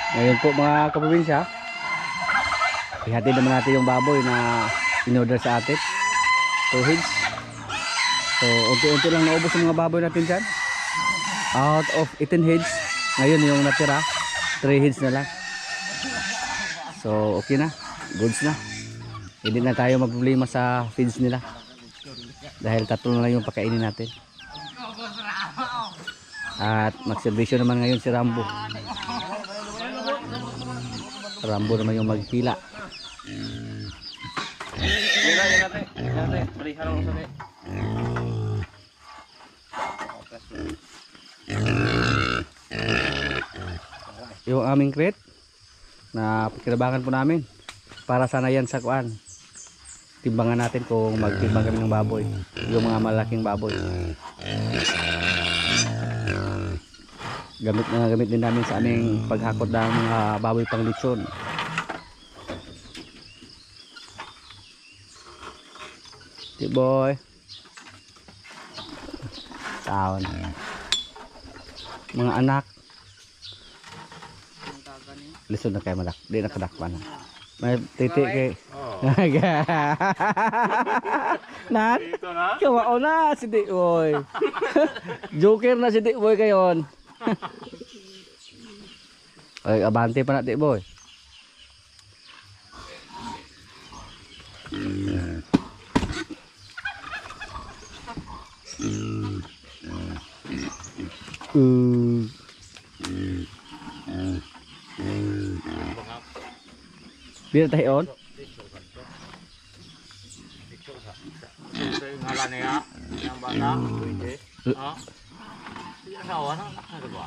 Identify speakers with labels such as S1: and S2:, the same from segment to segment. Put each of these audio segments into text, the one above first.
S1: Ngayon po mga kaprobinsya, ihatid naman natin yung baboy na in-order sa atin. 2 heads. So unti-unti lang naubos yung mga baboy natin dyan. Out of 18 heads, ngayon yung natira 3 heads na lang. So okay na, goods na. Hindi na tayo magproblema sa feeds nila. Dahil 3 na lang yung pakainin natin. At magservisyo naman ngayon si Rambo. Rambo naman yung magpila. Yung aming crate na kinabangan po namin para sana yan sa kuan. Timbangan natin kung magtimbang kami ng baboy, yung mga malaking baboy. Gamit din namin sa aming paghakot ng mga baboy pang lechon. Boy. Taon. Mga anak. Lisod na kayo malak. Di nakadakpan na. May titi kay. Nan? Kawao na si Di Boy. Joker na si Di Boy kayon. Ay, abante pa na Di Boy. Biar tayo on.
S2: Ngalan niya, yang bata, pwede. Ha? Yang asawa na, nakagawa.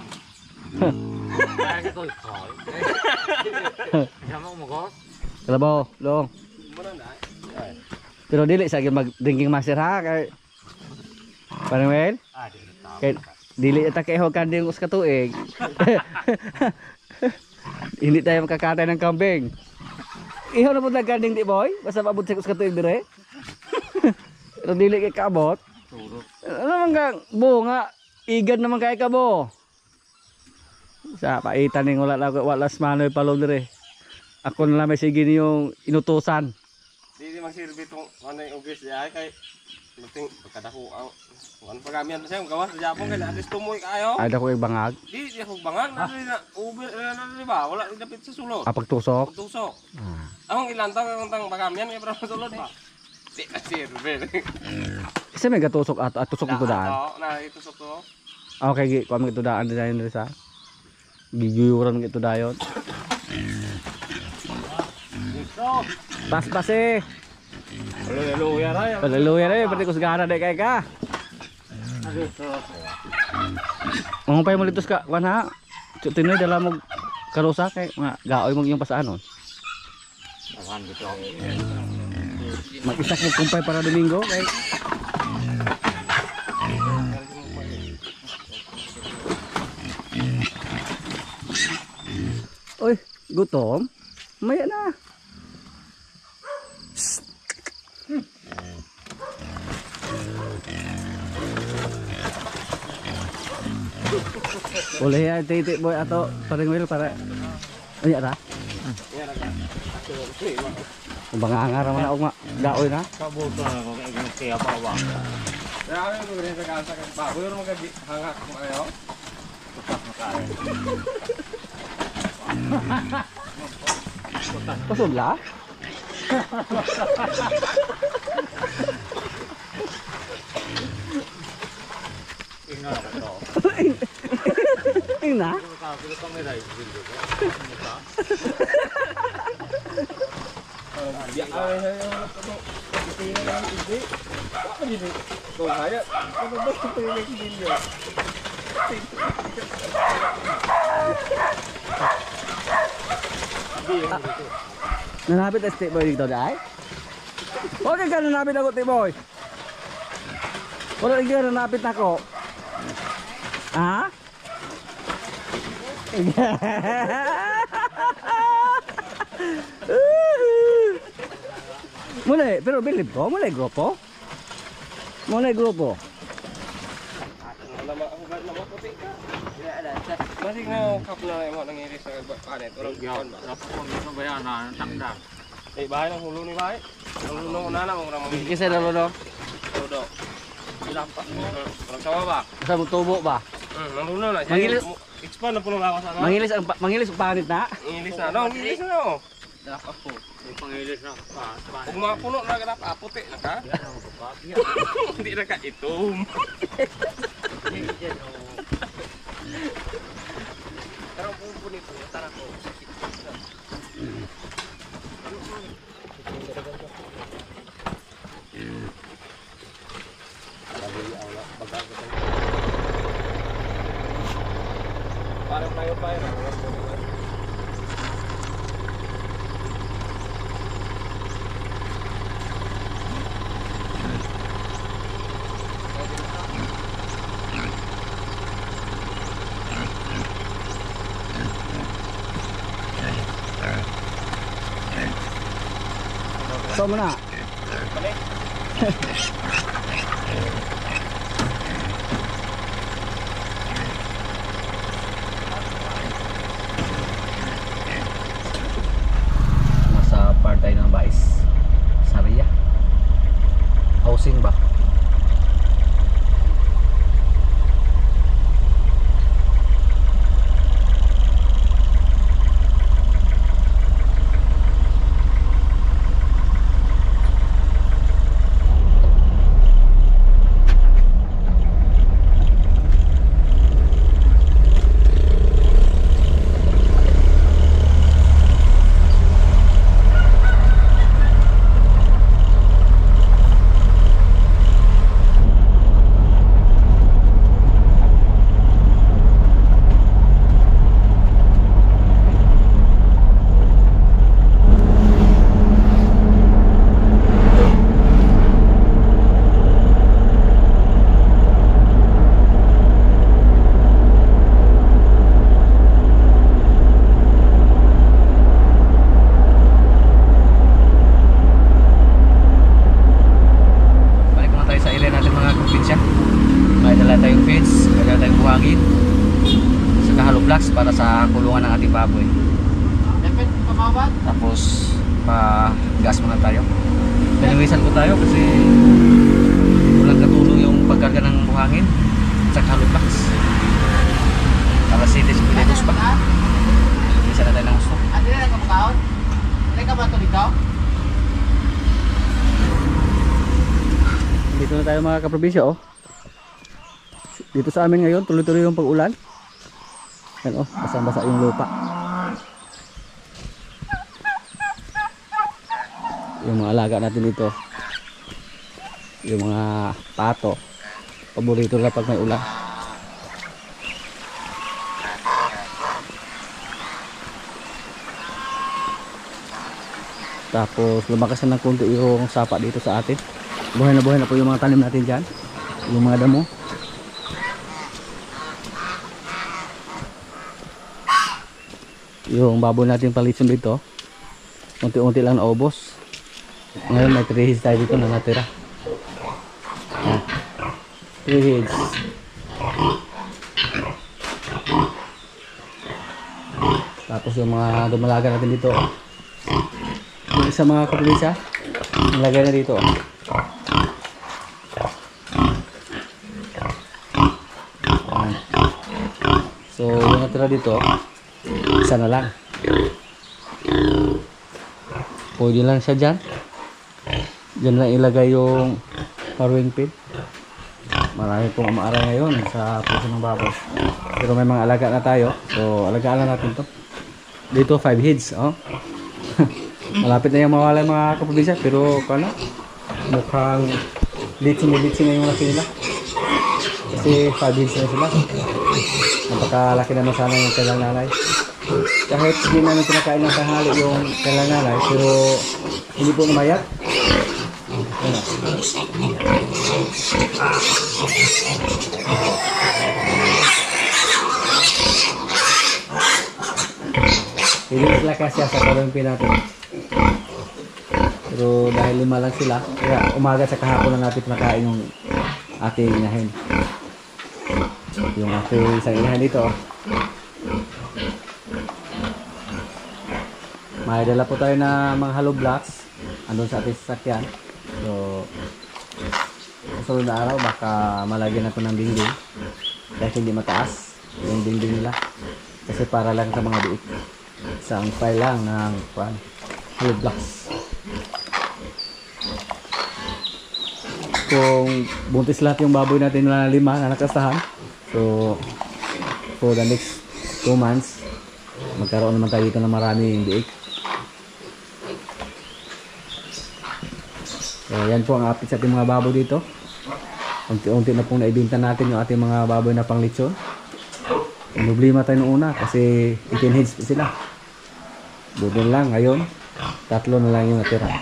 S2: Kaya ito ikaw. Sama mo ko?
S1: Kalabaw, long. Pero dili sa mag drinking master ha kay Parang well? Kay dili ata kay hog kanding us ka tuig. Hindi tayo makakatay ng kambing. Ihaw na po nagkanding Di Boy? Basta maabot sa us ka tuig dire. Pero dili kay kaabot. Ano naman kang bunga? Igad naman kay kabo. Sa paitan ning wala manoy palong dire. Ako na lang may sige yung inutusan.
S3: Di magsilbi tong ano yung ugis diay kay luting pagkadako ang pagamian sa gawas sa Japon kay adis tumoy kayo.
S1: Ay dako bangag.
S3: Di ako bangan na ubi na di ba wala dapit sa sulod.
S1: Pagtusok.
S3: Tusok. Ang ilantang ang tang pagamian kay para sulod ba. Di silbi.
S1: Kasi may gatusok at tusok ito daan.
S3: Na itusok to.
S1: Okay, kuha mo ito daan din sa. Giguyuran ito dayon. Pas eh.
S3: Haleluya ra.
S1: Haleluya rin, berarti ko segana dek kay ka. Ang pay mo litos ka, kuan ha. Tinoy dala mo karusa kay nga gaoy mo yung pasaanon.
S2: Awan gitu.
S1: Mag-isak mo kumpay para Domingo kay. Oy, gutom? Maya na. Boleh ya titik boy atau paring wheel para iya ta? Bang angar man ako nga gaoy na.
S2: Kabuto na ko kay apa ba.
S3: Dami mo rin sa kansa kay baboy ro magagi hangak mo ayo.
S1: Kusog la?
S2: Ingat ka to.
S1: Ina?
S2: Kalau kamera itu video ko.
S3: Ya ay ano tingin na hindi. Ako din ko kaya. Ano ba ito yung video?
S1: Nanapit este boy dito dai. Okay ka nanapit ako ti boy. Wala ka nanapit ako. Ha? Mulai, pero bilib ko, mulai grupo. Mulai grupo.
S3: Alam mo ako ba na maputi ka? Masig na kap na yung mga nangiris sa panet. Walang
S2: Yaw,
S3: kuwan ba?
S2: dapat kung gusto ba yan na takdak.
S3: Eh, bahay ng hulo ni bahay. Ang hulo ng unana, mga mga
S1: Kasi na lo.
S3: todo. Ilapak mo. Walang sawa ba?
S1: Sa mo tubo ba?
S3: Ang hulo na.
S1: Mangilis.
S3: Expand na po ng lakas na.
S1: Mangilis ang panit na.
S3: Mangilis na. No, mangilis na no.
S2: Dapat po. May pangilis na pa.
S3: Kung mga puno na ka puti na ka.
S2: Yan ang kapag.
S3: Hindi na ka itom. Pero kung punit po, tara ko. Parang tayo pa yun.
S1: So mo na. Nasa part tayo ng Bais. Sariya. Housing ba? Blocks para sa kulungan ng ating baboy. Tapos pa-gas muna tayo. Pinawisan ko tayo kasi walang katulong yung pagkarga ng buhangin sa hollow blocks. Para city speedos pa. Pinawisan na tayo ng gusto.
S4: Ano na nagkakaon? Ano ka ba ito dito?
S1: Dito na tayo mga kaprobinsya oh. Dito sa amin ngayon tuloy-tuloy yung pag-ulan. Yan oh, basang-basa yung lupa. Yung mga alaga natin dito. Yung mga pato. Paborito nila pag may ulan. Tapos lumakas na ng konti yung sapa dito sa atin. Buhay na po yung mga tanim natin dyan. Yung mga damo. Yung baboy natin palitson dito unti-unti lang naubos. Ngayon may 3 heads tayo dito na natira. 3 heads. Tapos yung mga dumalaga natin dito yung isa mga kaprobinsya nilagay na dito so yung natira dito isa na lang. Pwede lang siya dyan. Dyan lang ilagay yung farrowing pin. Marami pong umaaral ngayon sa puso ng baboy. Pero may mga alaga na tayo. So alagaan na natin to. Dito 5 heads. Oh. Malapit na yung mawala mga kaprobinsya. Pero ano, mukhang litsin na yung laki nila. Kasi 5 heads na sila. Napakalaki naman sana yung kailang nanay. Kahit hindi namin pinakain ng tanghali yung kailang nanay, pero hindi po namayat. Hindi sila kasya sa kalumpi natin. Pero dahil 5 lang sila, kaya umaga sa kahapon na natin pinakain yung ating inahin. Yung ating isang inahin dito. May dala po tayo na mga hollow blocks andun sa ating sasakyan. So, sa sunod na araw baka malagyan natin ng dingding kahit hindi mataas yung dingding nila kasi para lang sa mga biik. Isang file lang ng hollow blocks. Kung buntis lahat yung baboy natin na 5 na nakastahan, so for the next 2 months magkaroon naman tayo dito ng maraming biik. So yan po ang update sa ating mga baboy dito. Unti-unti na pong naibinta natin yung ating mga baboy na panglitsyon. Problema tayo noong una kasi 18 heads pa sila. Doon lang ngayon 3 na lang yung natira.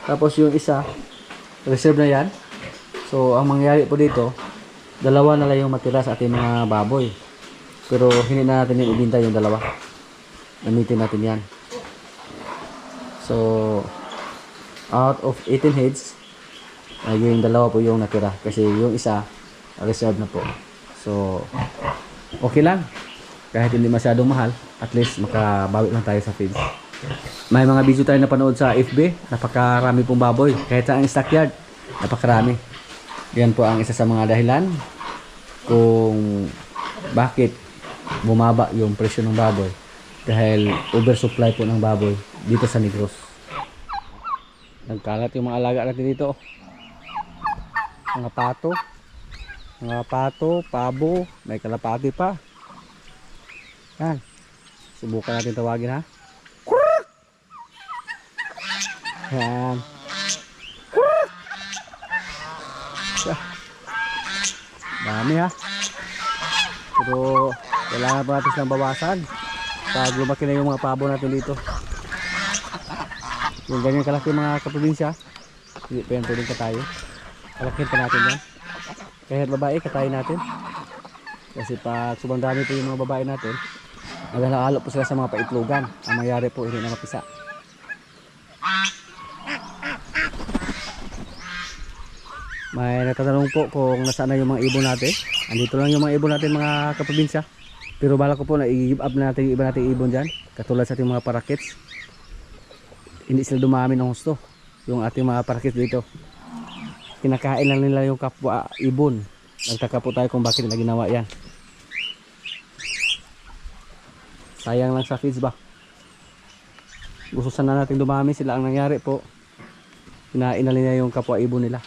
S1: Tapos yung isa reserve na yan. So ang mangyayari po dito 2 na lang yung matira sa ating mga baboy. Pero hindi na natin yung ibinta yung 2. Gamitin natin yan. So out of 18 heads yung 2 po yung natira kasi yung isa reserve na po. So okay lang kahit hindi masyadong mahal, at least makabawi lang tayo sa feeds. May mga video tayo napanood sa FB, napakarami pong baboy kahit sa ang stockyard, napakarami. Yan po ang isa sa mga dahilan kung bakit bumaba yung presyo ng baboy, dahil oversupply po ng baboy dito sa Negros. Nagkalat yung mga alaga natin dito. Mga pato, pabo, may kalapati pa. Yan. Subukan natin tawagin ha. Yan. Dami ha. Pero kailangan pa natin silang bawasan pag lumaki na yung mga pabo natin dito. Yung ganyan kalaki mga kaprobinsya, hindi pa yan pwedeng katayo. Kalakin pa natin yan. Kahit babae, katayin natin. Kasi pag sobrang dami po yung mga babae natin, naghalalo po sila sa mga paitlogan. Ang mangyari po, hindi na mapisa. May natatanong po kung nasaan na yung mga ibon natin. Andito lang yung mga ibon natin mga kaprobinsya. Pero bala ko po na i-give up na natin yung iba natin ibon dyan. Katulad sa ating mga parakits. Hindi sila dumami ng husto yung ating mga parakit dito. Kinakain lang nila yung kapwa ibon. Nagtaka po tayo kung bakit nila ginawa yan. Sayang lang sa feeds ba. Gusto sana natin dumami sila. Ang nangyari po, kinain na nila yung kapwa ibon nila.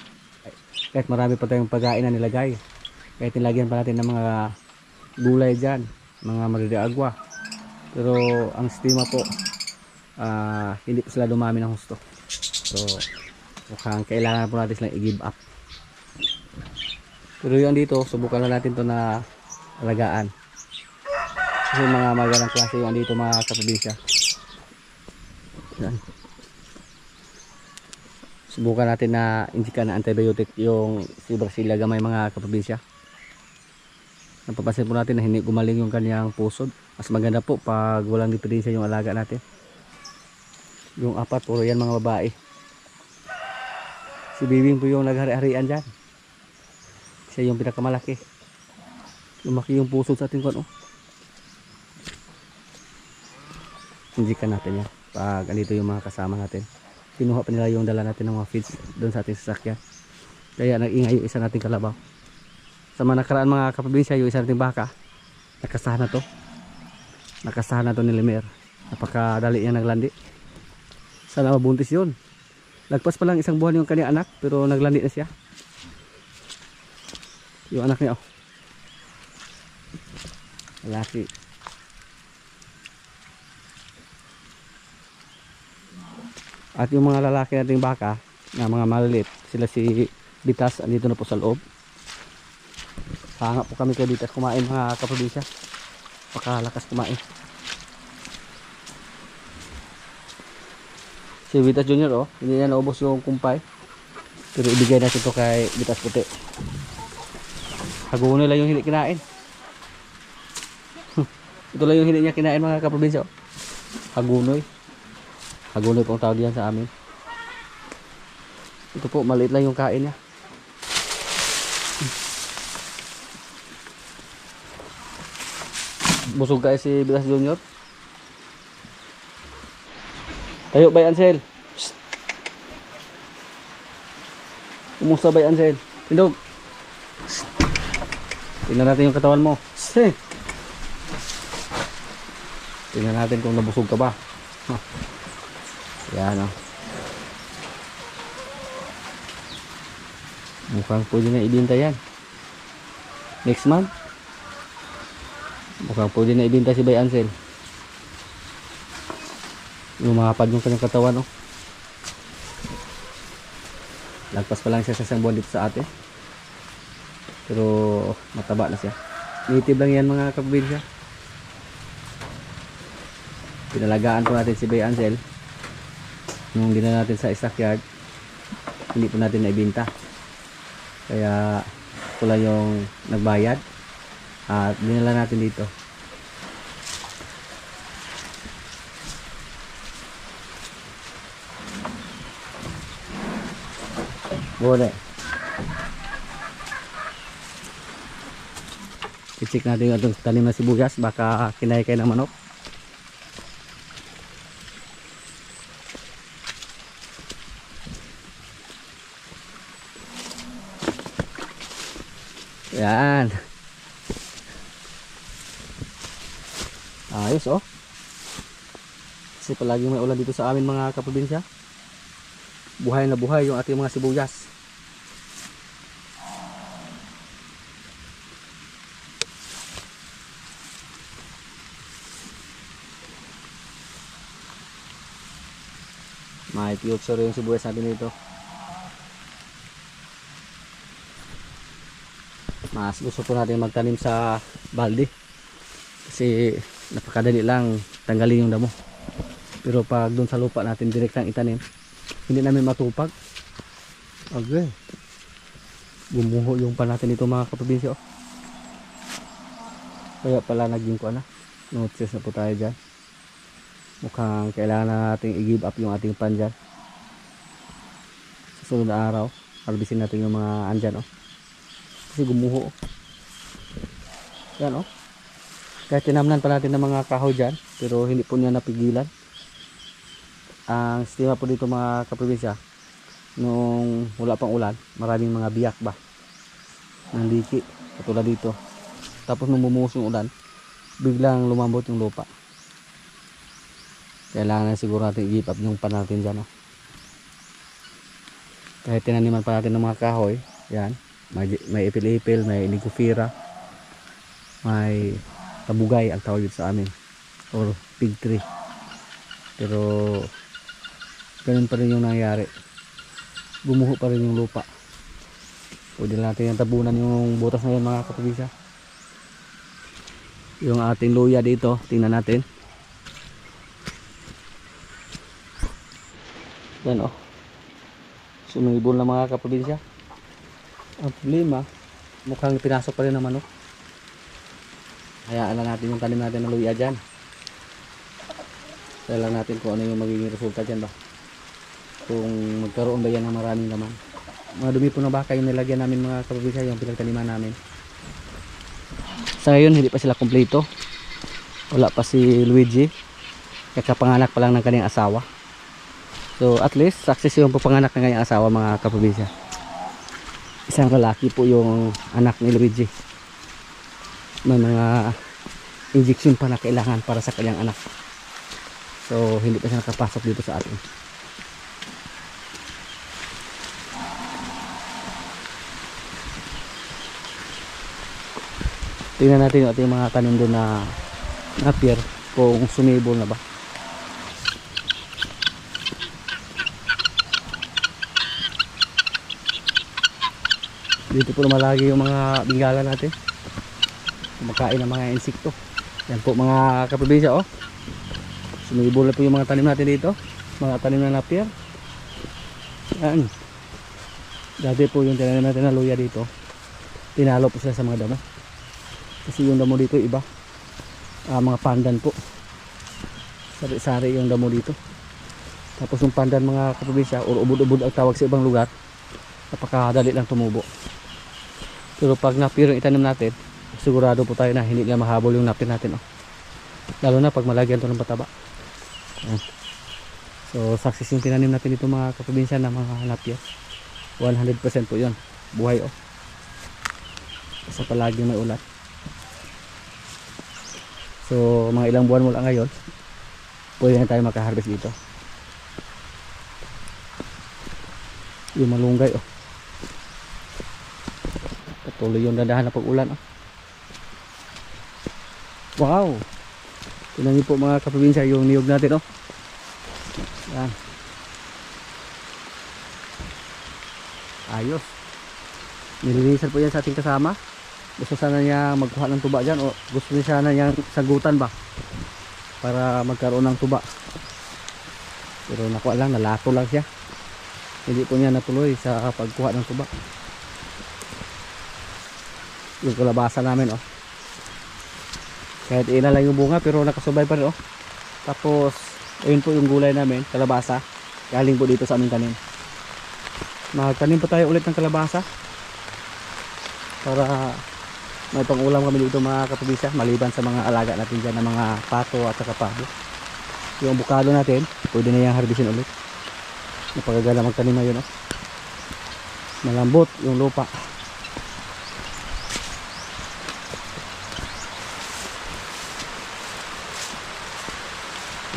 S1: Kahit marami pa tayong pagkain na nilagay, kahit nilagyan pa natin ng mga gulay dyan, mga magdagagwa, pero ang sistema po hindi po sila dumami ng husto. So mukhang kailangan po natin silang i-give up. Pero yung dito, subukan na natin to na alagaan kasi mga magandang klase yung dito mga kaprobinsya. Yan. Subukan natin na injikan na antibiotic yung si Brasilia gamay mga kaprobinsya. Napapansin po natin na hindi gumaling yung kanyang pusod. Mas maganda po pag walang diferensya yung alaga natin. Yung 4 puro yan mga babae. Si Bibing po yung naghari-harian dyan. Siya yung pinakamalaki. Lumaki yung pusod sa ating kuwan. Injikan natin yan pag andito yung mga kasama natin. Kinuha pa nila yung dala natin ng mga feeds doon sa ating sasakyan. Kaya nag-ingay yung isa nating kalabaw. Sa mga nakaraan mga kaprobinsya, yung isa nating baka nakasahan na to. Nakasahan na to ni Limer. Napakadali niya naglandi. Sana mabuntis yun. Lagpas pa lang 1 buwan yung kanyang anak, pero naglandi na siya. Yung anak niya lalaki. At yung mga lalaki nating baka na mga maliliit, sila si Bitas, andito na po sa loob. Hanga po kami kay Bitas kumain mga kaprobinsya. Pakalakas kumain. Si Bitas Junior hindi na naubos yung kumpay. Pero ibigay natin ito kay Bitas Puti. Hagunoy lang yung hindi kinain. Ito lang yung hindi niya kinain mga kaprobinsya. Hagunoy. Hagunoy pong tawag yan sa amin. Ito po, maliit lang yung kain niya. Busog kayo si Bitas Junior. Tayo bay Ansel. Psst. Kumusta bay Ansel? Tindog. Psst. Tingnan natin yung katawan mo. Psst. Tingnan natin kung nabusog ka ba. Huh. Yan oh. Mukhang pwede na ibinta yan. Next month. Mukhang pwede na ibinta si Bay Ansel. Lumapad yung kanyang katawan oh. Lagpas pa lang siya sa isang buwan dito sa atin. Pero mataba na siya. Native lang yan mga kaprobinsya. Pinalagaan po natin si Bay Ansel. Nung dinala natin sa stockyard, hindi po natin naibinta. Kaya pula yung nagbayad at dinala natin dito. Bole. I-check natin yung atong tanim na sibuyas, baka kinay-kay ng manok. Yan. Ayos oh. Kasi palagi may ulan dito sa amin mga kaprobinsya. Buhay na buhay yung ating mga sibuyas. May future yung sibuyas natin dito. Mas gusto po natin magtanim sa balde kasi napakadali lang tanggalin yung damo. Pero pag doon sa lupa natin direktang itanim, hindi namin matupag. Okay. Gumuho yung pa natin ito mga kaprobinsya oh. Kaya pala naging ko na. Notice na po tayo dyan. Mukhang kailangan na natin i-give up yung ating pan dyan. Sa sunod na araw, harbisin natin yung mga andyan oh. Kasi gumuho oh. Yan oh. Kahit tinamnan pa natin ng mga kahoy dyan, pero hindi po niya napigilan. Ang sistema po dito mga kaprobinsya, nung wala pang ulan, maraming mga biyak ba ng liki, katulad dito. Tapos nung bumuhos yung ulan, biglang lumambot yung lupa. Kailangan siguro natin i-give up yung pan natin dyan oh. Kahit tinaniman pa natin ng mga kahoy, yan, may ipil-ipil, may ligofera, may tabugay ang tawag dito sa amin, or pig tree. Pero ganun pa rin yung nangyari, bumuho pa rin yung lupa. Pwede natin yung tabunan yung butas na yun mga kaprobinsya. Yung ating luya dito, tingnan natin. Yan oh, sumibol na mga kaprobinsya. Ang problema, mukhang pinasok pa rin ng manok. Hayaan lang natin yung tanim natin ng luya dyan. Kaya lang natin kung ano yung magiging resulta dyan ba. Kung magkaroon ba yan ng maraming laman. Mga dumi po na baka yung nilagyan namin mga kaprobinsya, yung pinagtaniman namin. Sa ngayon hindi pa sila kompleto. Wala pa si Luigi. Kakapanganak pa lang ng kanyang asawa. So at least success yung papanganak ng kanyang asawa mga kaprobinsya. Isang lalaki po yung anak ni Luigi. May mga injection pa na kailangan para sa kanyang anak. So hindi pa siya nakapasok dito sa atin. Tingnan natin yung ating mga tanim doon na napier kung sumibol na ba. Dito po lumalagi yung mga bingala natin. Kumakain ng mga insekto. Yan po mga kaprobinsya oh. Sumibol na po yung mga tanim natin dito. Mga tanim na napier. Yan. Dati po yung tinanim natin na luya dito, tinalo po sila sa mga damo. Kasi yung damo dito iba. Mga pandan po. Sari-sari yung damo dito. Tapos yung pandan mga kaprobinsya, or ubod-ubod ang tawag sa ibang lugar, napakadali lang tumubo. Pero pag napier yung itanim natin, sigurado po tayo na hindi na mahabol yung napier natin oh. Lalo na pag malagyan ito ng pataba. So success yung tinanim natin dito mga kaprobinsya na mga lapyas. 100% po yun. Buhay oh. Basta palaging may ulat. So mga ilang buwan mo lang ngayon, pwede na tayo makaharvest dito. Yung malunggay oh. Patuloy yung dadahan na pag-ulan oh. Wow! Tingnan niyo po mga kaprobinsya yung niyog natin oh. Yan. Ayos. Nilinisan po yan sa ating kasama. Gusto sana niya magkuha ng tuba dyan o gusto niya sana niyang sagutan ba para magkaroon ng tuba. Pero nakuha lang, nalato lang siya. Hindi po niya natuloy sa pagkuha ng tuba. Yung kalabasa namin oh. Kahit ina lang yung bunga pero nakasubay pa rin oh. Tapos ayun po yung gulay namin, kalabasa. Galing po dito sa aming tanim. Magtanim pa tayo ulit ng kalabasa para may pang-ulam kami dito mga kaprobinsya, maliban sa mga alaga natin dyan na mga pato at saka pabo. Yung avocado natin pwede na yung harbisin ulit. Napakagala magtanim na yun oh. Malambot yung lupa.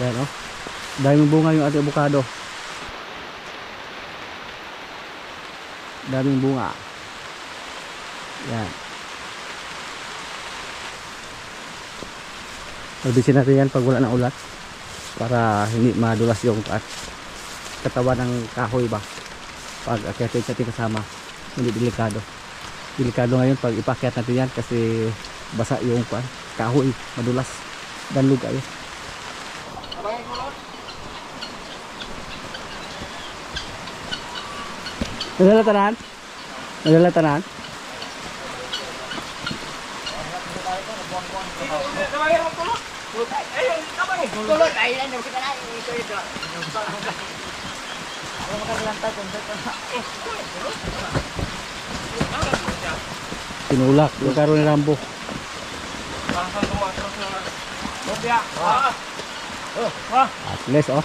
S1: Yan oh. Daming bunga yung ating avocado. Daming bunga. Yan. Harbisin natin yan pag wala ng ulat para hindi madulas yung katawan ng kahoy ba. Pag akyat sa ating kasama, hindi delikado. Delikado ngayon pag ipakyat natin yan kasi basa yung kahoy, madulas. Danlog kayo. Nagalatanan? Nagalatanan? Tinulak yung karo ni Rambo. At least oh,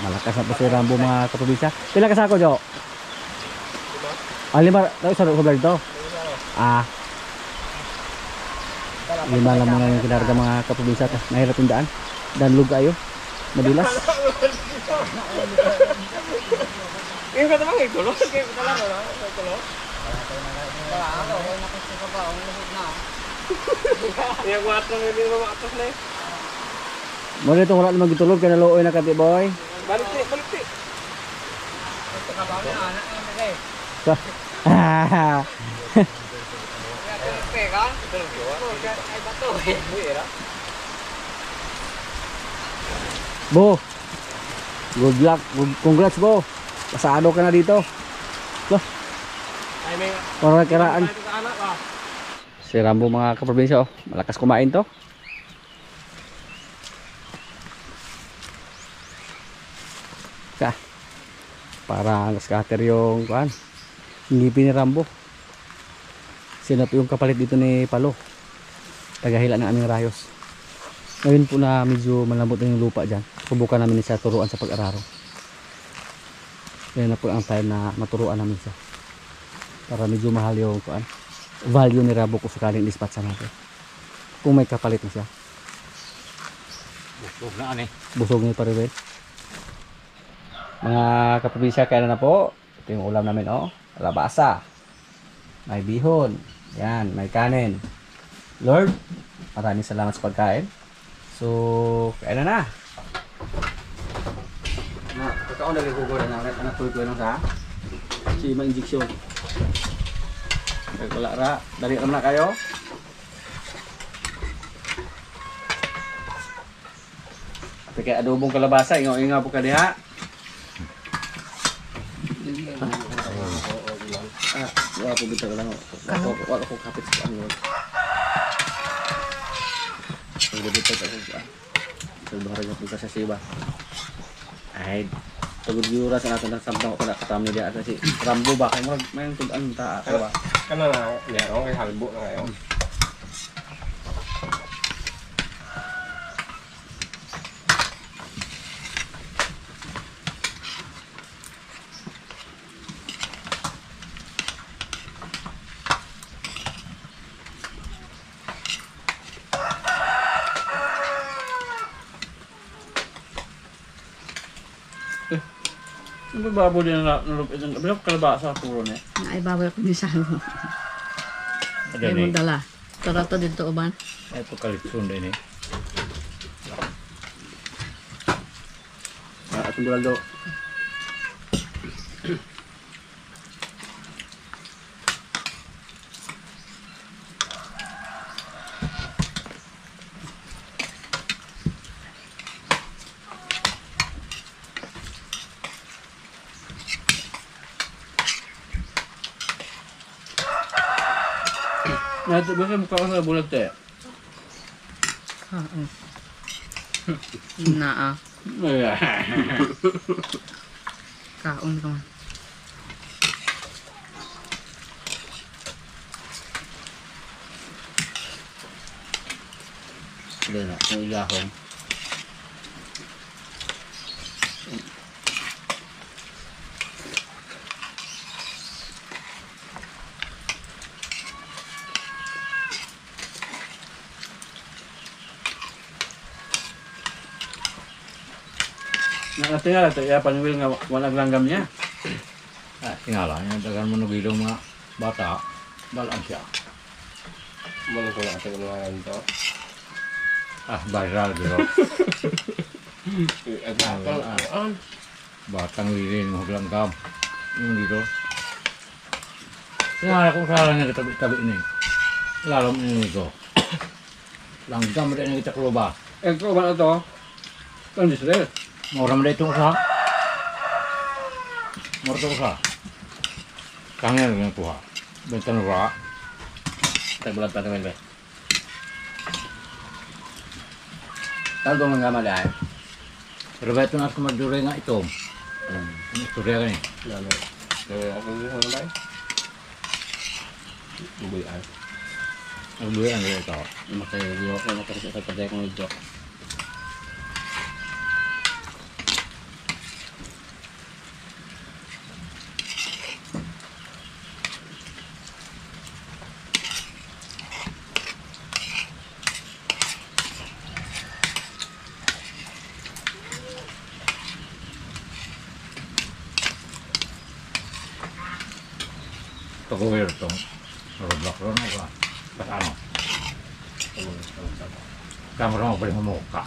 S1: malakas na po si Rambo mga kaprobinsya. Pila kasako Jo? Ah, 5 tayo sa vlog to. Ah. 5 lang muna yung kinarga mga kaprobinsya. Mahirap yung daan. Danlog kayo. Madulas.
S3: Kaya ka naman itulo. Kaya ka lang itulo. Yung 4 hindi mo makatos na eh.
S1: Muna itong wala namang gitulog. Kaya naluoy na kati boy.
S3: Balik ti, balik ti.
S1: Bo, good luck, congrats Bo. Pasado ka na dito. Loh, para kiraan. Si Rambo mga kaprobinsya oh, malakas kumain to. Ka, para scatter yung kuan. Ngipin ni Rambo. Sino po yung kapalit dito ni Palo? Tagahila ng aming rayos. Ngayon po na medyo malambot na yung lupa dyan. Subukan namin siya turuan sa pag-araro. Ngayon na po ang time na maturuan namin siya. Para medyo mahal yung kuan. Value ni Rambo kung sakaling dispatcha natin. Kung may kapalit na siya.
S2: Busog na ani.
S1: Busog niya pa rin. Mga kaprobinsya, kaya na po. Ito yung ulam namin oh. Kalabasa. May bihon. Yan, may kanin. Lord, maraming salamat sa pagkain. So, kaya na. Na, pagkaon lagi ko gawin na anak tuloy ko lang sa si ma-injection. Kaya wala ra, dali naman na kayo. At kaya adobong kalabasa, ingaw-ingaw po ka diha. Wala ko bitaw lang. Wala ko kapit sa ano. Ang dito sa sa. Sa bahar nga pagka sa siba. Ay, tugod yura sa natin ng sampang ko na katamni dia at si Rambo ba kay may tudan ta ba.
S3: Kana na, ya, okay halbo na kayo.
S1: Ang babaw din na nalupit ng bilog kalabasa puro niya.
S5: Naibawal ko ni Salo. Ay mo dala. Tara to dito uban.
S2: Ito kalitsun din eh.
S1: Atong bulalo. Nato ba sa mukha ko sa bulat eh?
S5: Oo. Naa. Kaon ka man.
S1: Hindi na, yung ilahong. Nakatingal ito, iya panwil nga walang langgam niya.
S2: Tingala niya, dagan mo nagilong mga bata. Balaan siya.
S3: Mano ko natin ng mga ganito.
S2: Viral biro.
S3: Ang
S2: Batang lilin mo langgam. Yung dito. Tingala kung sala niya tabi-tabi ini. Lalo mo ini ko. Langgam rin na kita kuloba.
S1: Eh, kung ba na ito? Ito ang Israel.
S2: Moram dito sa. Morto sa. Kanya rin kuha. Bentan ra.
S1: Tagbulat pa naman ba? Talbong lang gama dahil.
S2: Pero ba ito nas kumadure nga ito. Ang istorya ka ni.
S3: lalo. Ako yung mga bay. Buyan.
S2: Nagduyan ang ito.
S1: Makayuyo ko na kasi sa pagdaya kong ito.
S2: Pag-uwir itong roadblock ron ako. Ba't ano? Kamera mo pa rin mumuka.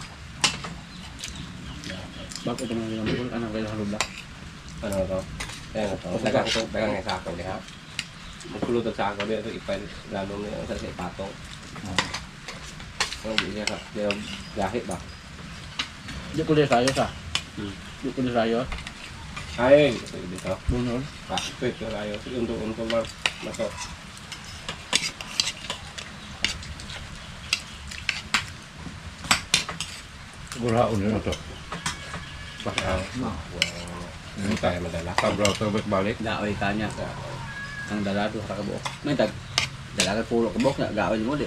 S1: Bakit ito mga nilambol? Anak kayo sa lubla.
S3: Ano to? Ayan ito. Dagang ito, dagang nga sako niya. Magkulot ang sako niya. Ito ipal, lalo niya sa ipatong. Hindi niya ka, gahit ba?
S1: Di ko sayo sa. Di ko sayo.
S3: Ay, ito dito.
S1: Bunol.
S3: Ito tayo. Untuk masuk.
S2: Gulaon yun ito.
S3: Hindi tayo madala.
S2: Pag-brow ito balik.
S1: Daoy kanya. Ang dalado sa kabuok. May tag. Dalaga pulo kabuok na. Gaoy mo di.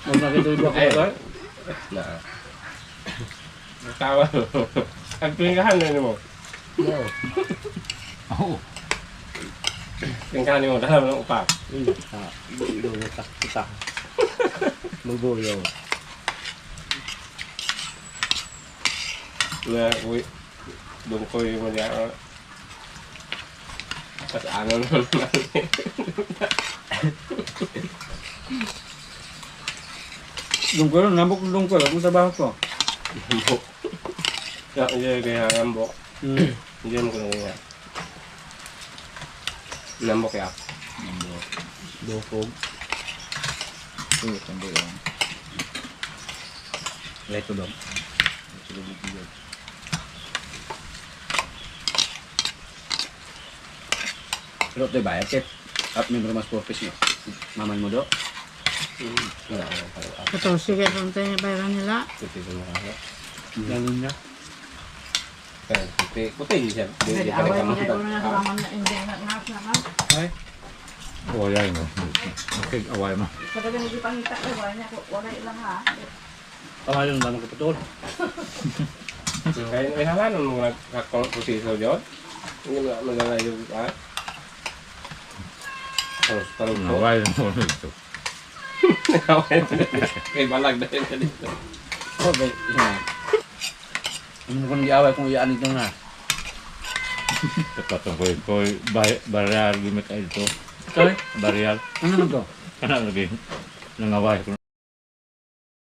S1: Ang nakita yung bako ito?
S3: Nah. Tawa. Ang tingkahan na mo.
S2: Oo.
S3: Tingkahan mo dalam ng upak.
S1: Doon na kita. Magbuyo.
S3: Na, uy. Dungkoy mo niya. At ano naman.
S1: Lungkol, nabok ng lungkol. Ang trabaho ko.
S3: Ngambok. Ya, iya kaya ngambok. Diyan ko na niya. Ngambok ya.
S1: Bukog. Ito, tambo yun. Leto dong. Pero ito ba? At may mas purpose mo. Maman mo do?
S3: Wala ko pala.
S5: Ito, sige, kung tayo bayaran nila.
S3: Puti ko na ako.
S1: Ganun niya.
S3: Kaya puti. Puti siya.
S5: Pwede away mo na na sa laman na hindi na ngas na ka.
S2: Away mo. Okay, away mo.
S5: Sa tabi hindi pangita ko, wala niya ko, wala ilang ha.
S1: Pangalan ba ng kapatol?
S3: Kaya may halanon mo nagkakonsiso yun. Hindi mo magalayo ka. Terus
S2: Away mo ito.
S3: Kay balag dahil ka dito.
S2: Okay. Ano kung giaway kung iyaan ito na?
S6: Katong ko barrier gimik ay ito.
S2: Sorry?
S6: Barrier.
S2: Ano naman to?
S6: Kana lagi nangaway ko